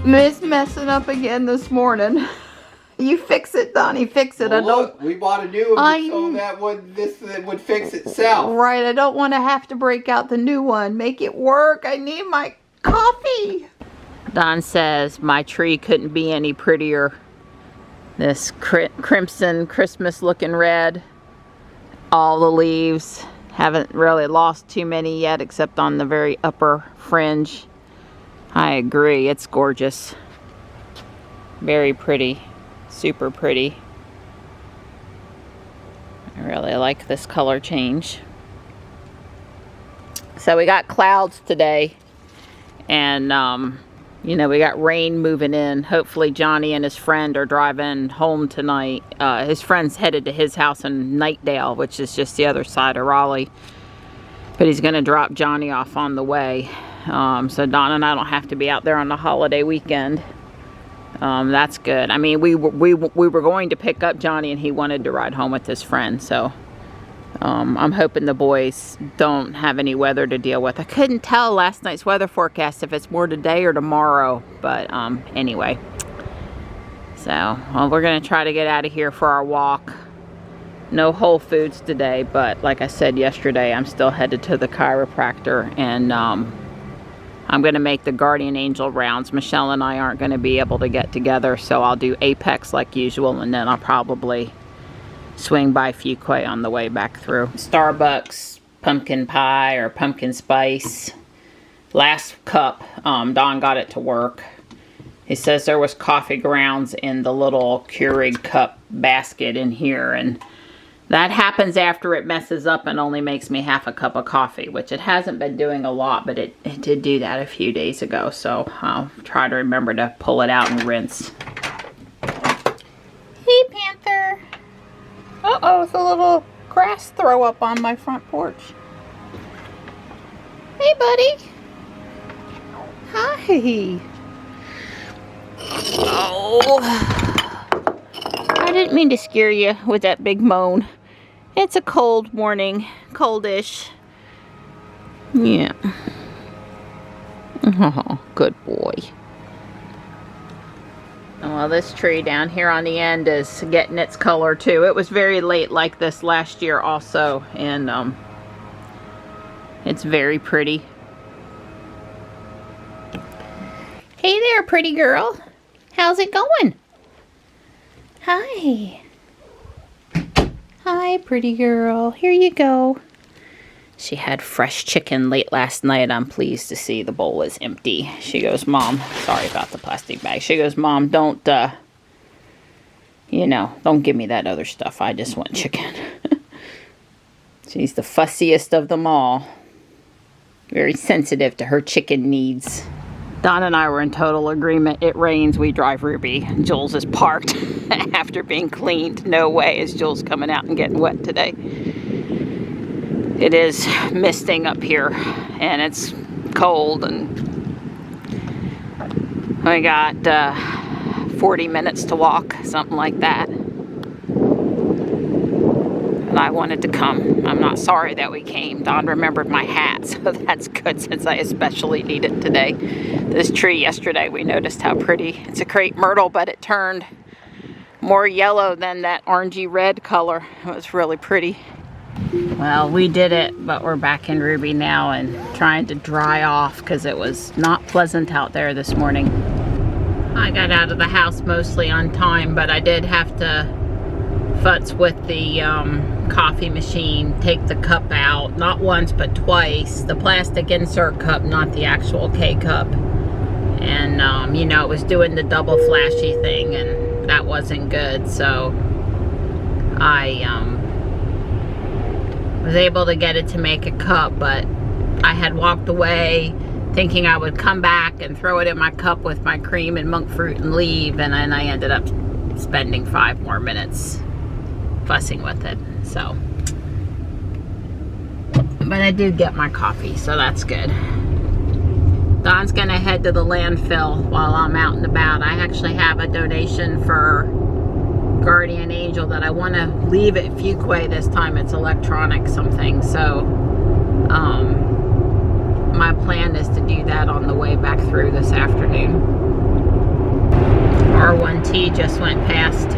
Miss messing up again this morning. You fix it, Donnie. Fix it. Well, I don't. Look, we bought a new one so that this would fix itself. Right. I don't want to have to break out the new one. Make it work. I need my coffee. Don says my tree couldn't be any prettier. This crimson Christmas looking red. All the leaves. Haven't really lost too many yet except on the very upper fringe. I agree. It's gorgeous. Very pretty. Super pretty. I really like this color change. So we got clouds today, and you know, we got rain moving in. Hopefully Johnny and his friend are driving home tonight. His friend's headed to his house in Nightdale, which is just the other side of Raleigh, but he's gonna drop Johnny off on the way, so Don and I don't have to be out there on the holiday weekend. That's good. I mean, we were going to pick up Johnny, and he wanted to ride home with his friend. So I'm hoping the boys don't have any weather to deal with. I couldn't tell last night's weather forecast if it's more today or tomorrow. But anyway, so we're gonna try to get out of here for our walk. No Whole Foods today, but like I said yesterday, I'm still headed to the chiropractor, and I'm going to make the guardian angel rounds. Michelle and I aren't going to be able to get together, so I'll do Apex like usual, and then I'll probably swing by Fuquay on the way back through. Starbucks pumpkin pie or pumpkin spice. Last cup, Don got it to work. He says there was coffee grounds in the little Keurig cup basket in here, and that happens after it messes up and only makes me half a cup of coffee, which it hasn't been doing a lot, but it did do that a few days ago. So I'll try to remember to pull it out and rinse. Hey, Panther. Uh-oh, it's a little grass throw up on my front porch. Hey, buddy. Hi. Oh. I didn't mean to scare you with that big moan. It's a cold morning, coldish. Yeah. Oh, good boy. Well, this tree down here on the end is getting its color too. It was very late like this last year also, and it's very pretty. Hey there, pretty girl. How's it going? Hi. Hi, pretty girl. Here you go. She had fresh chicken late last night. I'm pleased to see the bowl is empty. She goes, Mom, sorry about the plastic bag. She goes, Mom, don't, you know, don't give me that other stuff. I just want chicken. She's the fussiest of them all. Very sensitive to her chicken needs. Don and I were in total agreement. It rains, we drive Ruby. Jules is parked after being cleaned. No way is Jules coming out and getting wet today. It is misting up here, and it's cold, and we got 40 minutes to walk, something like that. But I wanted to come. I'm not sorry that we came. Don remembered my hat, so that's good since I especially need it today. This tree yesterday, we noticed how pretty. It's a crepe myrtle, but it turned more yellow than that orangey red color. It was really pretty. Well, we did it, but we're back in Ruby now and trying to dry off because it was not pleasant out there this morning. I got out of the house mostly on time, but I did have to futz with the coffee machine, take the cup out, not once but twice. The plastic insert cup, not the actual K-cup. And you know, it was doing the double flashy thing, and that wasn't good, so I was able to get it to make a cup, but I had walked away thinking I would come back and throw it in my cup with my cream and monk fruit and leave, and then I ended up spending 5 more minutes fussing with it. So, but I did get my coffee, so that's good. Don's gonna head to the landfill while I'm out and about. I actually have a donation for Guardian Angel that I want to leave at Fuquay this time. It's electronic something, so my plan is to do that on the way back through this afternoon. R1T just went past.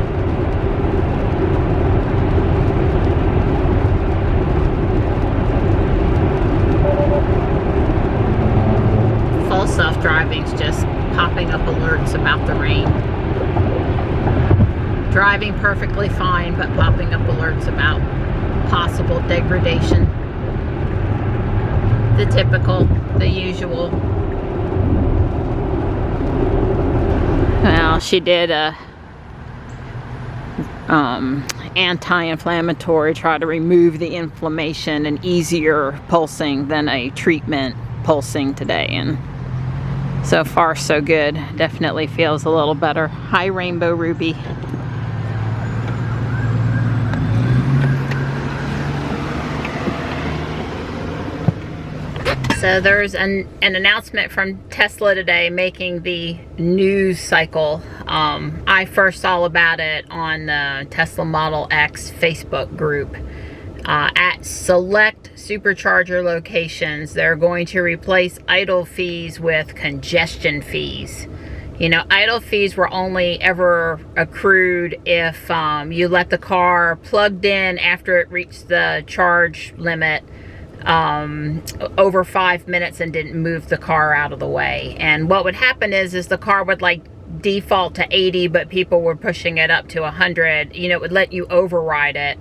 Full self-driving's just popping up alerts about the rain. Driving perfectly fine, but popping up alerts about possible degradation. The typical, the usual. Well, she did a anti-inflammatory, try to remove the inflammation, and easier pulsing than a treatment pulsing today, and so far so good. Definitely feels a little better. Hi, Rainbow Ruby. So there's an announcement from Tesla today making the news cycle. I first saw about it on the Tesla Model X Facebook group. At select supercharger locations, they're going to replace idle fees with congestion fees. You know, idle fees were only ever accrued if you let the car plugged in after it reached the charge limit over 5 minutes and didn't move the car out of the way. And what would happen is the car would like default to 80, but people were pushing it up to 100. You know, it would let you override it.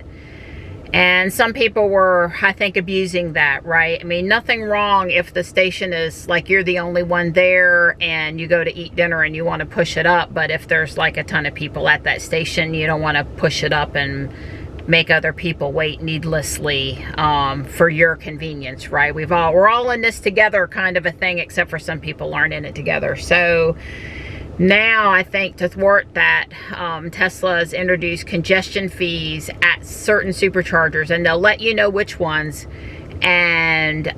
And some people were, I think, abusing that, right? I mean, nothing wrong if the station is like you're the only one there and you go to eat dinner and you want to push it up. But if there's like a ton of people at that station, you don't want to push it up and make other people wait needlessly for your convenience, right? We're all in this together kind of a thing, except for some people aren't in it together. So now I think to thwart that, Tesla has introduced congestion fees at certain superchargers, and they'll let you know which ones. And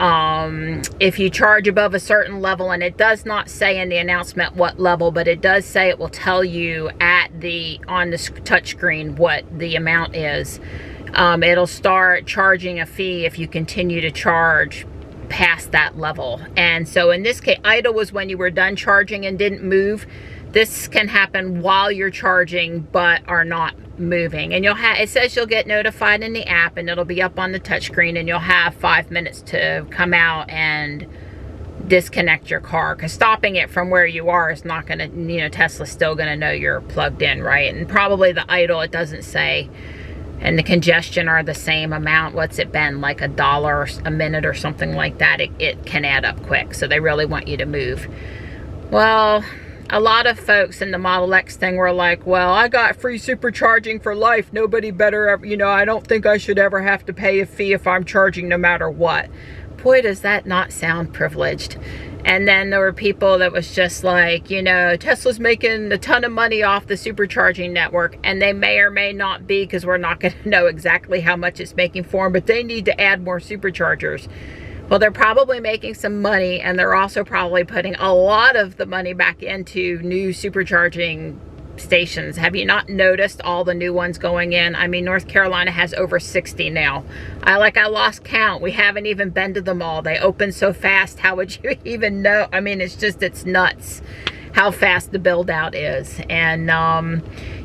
if you charge above a certain level, and it does not say in the announcement what level, but it does say it will tell you on the touchscreen what the amount is. It'll start charging a fee if you continue to charge past that level. And so in this case, idle was when you were done charging and didn't move. This can happen while you're charging but are not moving, and it says you'll get notified in the app, and it'll be up on the touchscreen, and you'll have 5 minutes to come out and disconnect your car, because stopping it from where you are is not going to, you know, Tesla's still going to know you're plugged in, right? And probably the idle, it doesn't say, and the congestion are the same amount. What's it been, like $1 a minute or something like that? It can add up quick, so they really want you to move. Well, a lot of folks in the Model X thing were like, well, I got free supercharging for life. Nobody better ever, you know, I don't think I should ever have to pay a fee if I'm charging no matter what. Boy, does that not sound privileged. And then there were people that was just like, you know, Tesla's making a ton of money off the supercharging network, and they may or may not be, because we're not going to know exactly how much it's making for them, but they need to add more superchargers. Well, they're probably making some money, and they're also probably putting a lot of the money back into new supercharging stations. Have you not noticed all the new ones going in? I mean, North Carolina has over 60 now. I lost count. We haven't even been to them all. They open so fast. How would you even know? I mean, it's nuts how fast the build out is. And,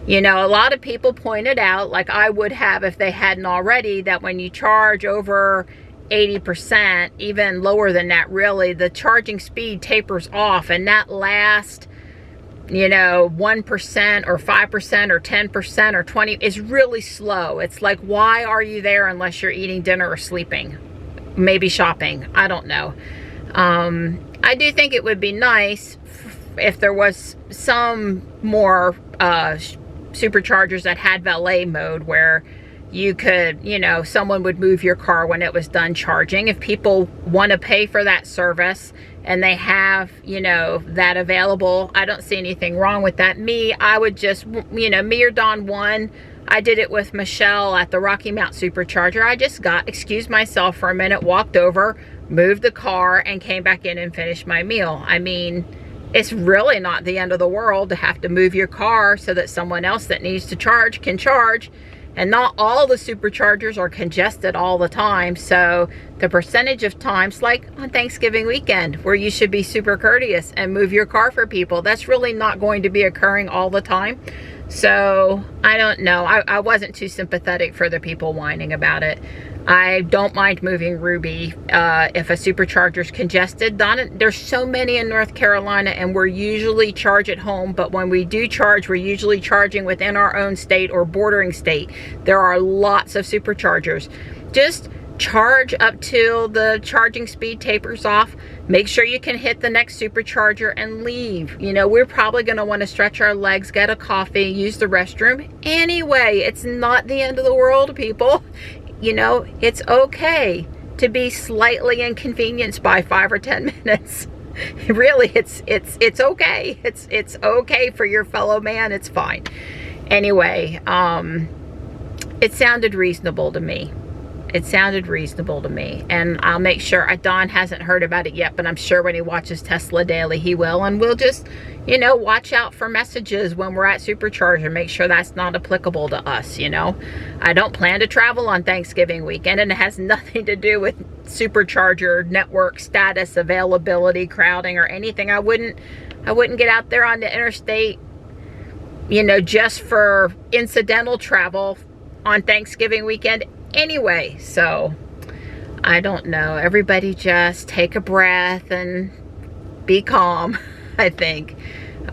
you know, a lot of people pointed out, like I would have if they hadn't already, that when you charge over 80%, even lower than that really, the charging speed tapers off, and that last, you know, 1% or 5% or 10% or 20 is really slow. It's like, why are you there unless you're eating dinner or sleeping? Maybe shopping. I don't know. I do think it would be nice if there was some more superchargers that had valet mode, where you could, you know, someone would move your car when it was done charging. If people want to pay for that service and they have, you know, that available, I don't see anything wrong with that. I would just, you know, me or Dawn one, I did it with Michelle at the Rocky Mount Supercharger. I just excused myself for a minute, walked over, moved the car, and came back in and finished my meal. I mean, it's really not the end of the world to have to move your car so that someone else that needs to charge can charge. And not all the superchargers are congested all the time. So the percentage of times, like on Thanksgiving weekend, where you should be super courteous and move your car for people, that's really not going to be occurring all the time. So I don't know. I wasn't too sympathetic for the people whining about it. I don't mind moving Ruby if a supercharger's congested. There's so many in North Carolina, and we're usually charge at home, but when we do charge, we're usually charging within our own state or bordering state. There are lots of superchargers. Just charge up till the charging speed tapers off. Make sure you can hit the next supercharger and leave. You know, we're probably going to want to stretch our legs, get a coffee, use the restroom. Anyway, it's not the end of the world, people. You know, it's okay to be slightly inconvenienced by 5 or 10 minutes. Really, it's okay. It's okay for your fellow man. It's fine. Anyway, it sounded reasonable to me. It sounded reasonable to me, and I'll make sure. Don hasn't heard about it yet, but I'm sure when he watches Tesla Daily, he will, and we'll just, you know, watch out for messages when we're at Supercharger. Make sure that's not applicable to us, you know. I don't plan to travel on Thanksgiving weekend, and it has nothing to do with Supercharger network status, availability, crowding, or anything. I wouldn't get out there on the interstate, you know, just for incidental travel on Thanksgiving weekend anyway. So I don't know. Everybody just take a breath and be calm, I think.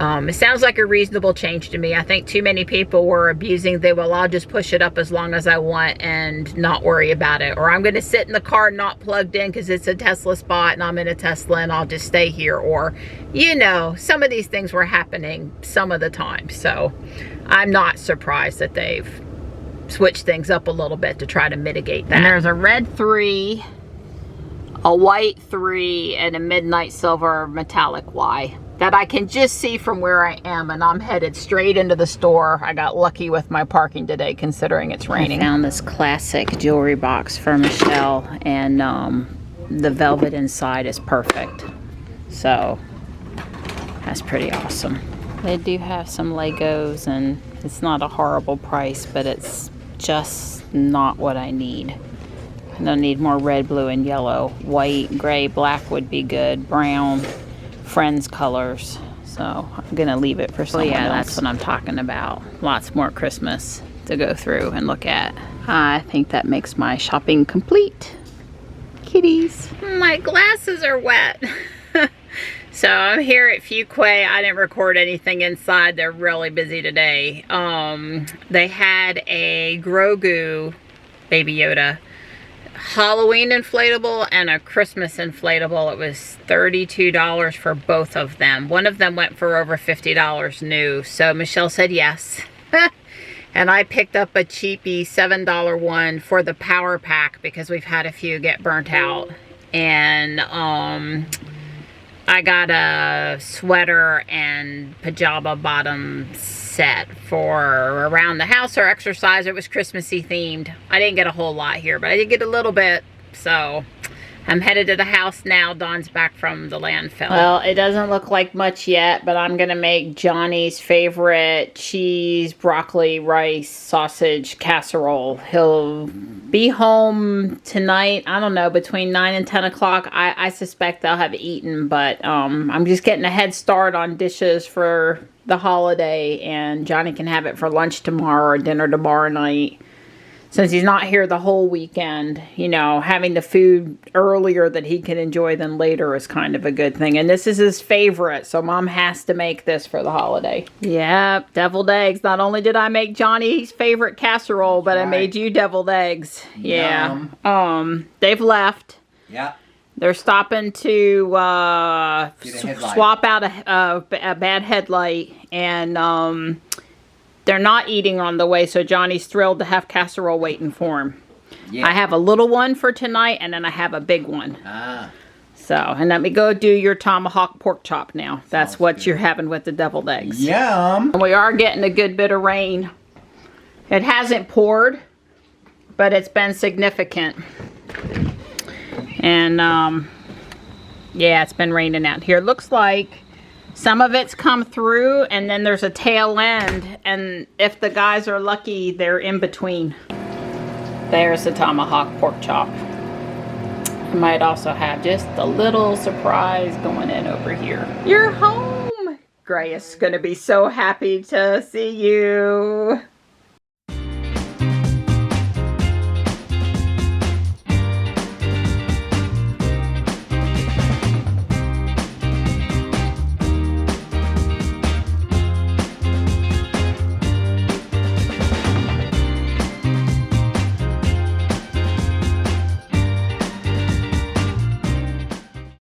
It sounds like a reasonable change to me. I think too many people were abusing I'll just push it up as long as I want and not worry about it. Or I'm going to sit in the car not plugged in because it's a Tesla spot and I'm in a Tesla and I'll just stay here. Or, you know, some of these things were happening some of the time. So I'm not surprised that they've switch things up a little bit to try to mitigate that. And there's a red 3, a white 3, and a midnight silver metallic Y that I can just see from where I am, and I'm headed straight into the store. I got lucky with my parking today considering it's raining. I found this classic jewelry box for Michelle, and the velvet inside is perfect. So that's pretty awesome. They do have some Legos, and it's not a horrible price, but it's just not what I need. I don't need more red, blue, and yellow. White, gray, black would be good. Brown, friends colors. So I'm gonna leave it for someone else. That's what I'm talking about. Lots more Christmas to go through and look at. I think that makes my shopping complete. Kitties. My glasses are wet. So I'm here at Fuquay. I didn't record anything inside. They're really busy today. They had a Grogu Baby Yoda Halloween inflatable and a Christmas inflatable. It was $32 for both of them. One of them went for over $50 new. So Michelle said yes. And I picked up a cheapy $7 one for the power pack because we've had a few get burnt out. And I got a sweater and pajama bottom set for around the house or exercise. It was Christmassy themed. I didn't get a whole lot here, but I did get a little bit. So I'm headed to the house now. Dawn's back from the landfill. Well, it doesn't look like much yet, but I'm gonna make Johnny's favorite cheese, broccoli, rice, sausage casserole. He'll be home tonight, I don't know, between 9 and 10 o'clock. I suspect they'll have eaten, but I'm just getting a head start on dishes for the holiday, and Johnny can have it for lunch tomorrow or dinner tomorrow night. Since he's not here the whole weekend, you know, having the food earlier that he can enjoy than later is kind of a good thing. And this is his favorite, so Mom has to make this for the holiday. Yep, deviled eggs. Not only did I make Johnny's favorite casserole, but I made you deviled eggs. Yeah. They've left. Yeah. They're stopping to swap out a bad headlight, and they're not eating on the way, so Johnny's thrilled to have casserole waiting for him. Yeah. I have a little one for tonight, and then I have a big one. So, and let me go do your tomahawk pork chop now. That's what good. You're having with the deviled eggs. Yum! And we are getting a good bit of rain. It hasn't poured, but it's been significant. And, yeah, it's been raining out here. Looks like Some of it's come through, and then there's a tail end, and if the guys are lucky, they're in between. There's the tomahawk pork chop. I might also have just a little surprise going in over here. You're home! Gray is gonna be so happy to see you.